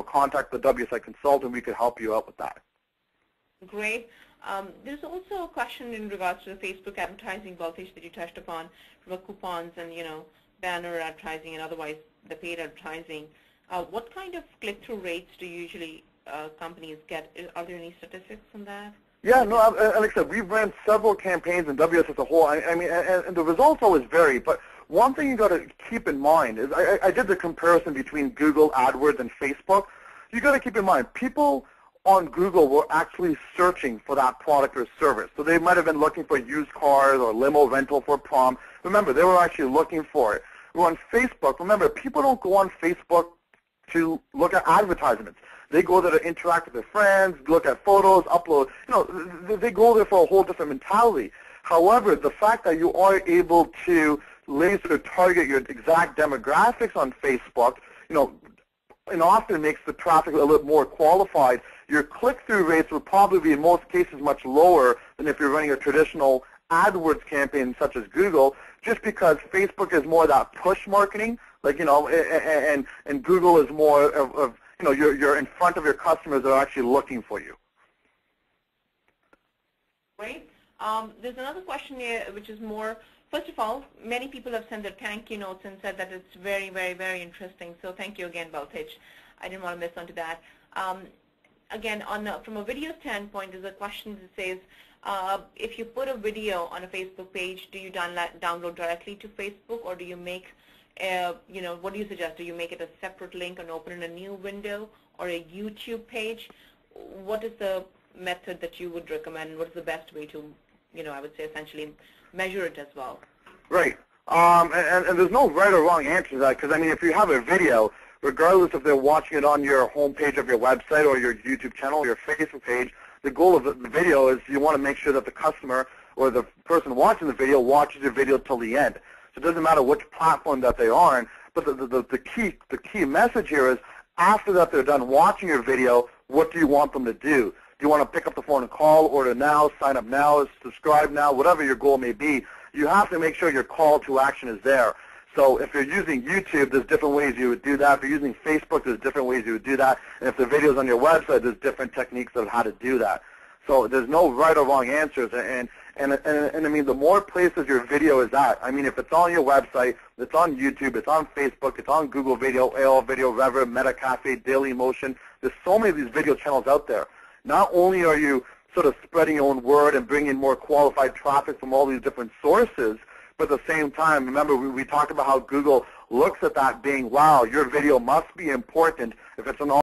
contact the WSI consultant. We could help you out with that. Great. There's also a question in regards to the Facebook advertising voltage that you touched upon, from coupons and banner advertising and otherwise the paid advertising. What kind of click-through rates do usually companies get? Are there any statistics on that? Yeah, no, like I said, we've ran several campaigns in WS as a whole. I mean, and the results always vary. But one thing you got to keep in mind is I did the comparison between Google AdWords and Facebook. You got to keep in mind people on Google were actually searching for that product or service. So they might have been looking for used cars or limo rental for prom. Remember, they were actually looking for it. We're on Facebook. Remember, people don't go on Facebook to look at advertisements. They go there to interact with their friends, look at photos, upload. They go there for a whole different mentality. However, the fact that you are able to laser target your exact demographics on Facebook, and often makes the traffic a little more qualified. Your click-through rates will probably be in most cases much lower than if you're running a traditional AdWords campaign such as Google, just because Facebook is more that push marketing, and Google is more of you're in front of your customers that are actually looking for you. Great. There's another question here, which is more, first of all, many people have sent their thank you notes and said that it's very, very, very interesting. So thank you again, Baltej. I didn't want to miss on to that. Again, from a video standpoint, there's a question that says, if you put a video on a Facebook page, do you download directly to Facebook, or do you make, what do you suggest? Do you make it a separate link and open in a new window, or a YouTube page? What is the method that you would recommend? What is the best way to, I would say essentially measure it as well? Right. And there's no right or wrong answer to that, because, I mean, if you have a video, regardless if they're watching it on your homepage of your website or your YouTube channel or your Facebook page, the goal of the video is you want to make sure that the customer or the person watching the video watches your video till the end. So it doesn't matter which platform that they are on, but the key message here is after that they're done watching your video, what do you want them to do? Do you want to pick up the phone and call, order now, sign up now, subscribe now, whatever your goal may be? You have to make sure your call to action is there. So if you're using YouTube, there's different ways you would do that. If you're using Facebook, there's different ways you would do that. And if the video's on your website, there's different techniques of how to do that. So there's no right or wrong answers. And I mean, the more places your video is at, I mean, if it's on your website, it's on YouTube, it's on Facebook, it's on Google Video, AOL Video, Rever, MetaCafe, Dailymotion. There's so many of these video channels out there. Not only are you sort of spreading your own word and bringing more qualified traffic from all these different sources, but at the same time, remember, we talked about how Google looks at that being, wow, your video must be important if it's an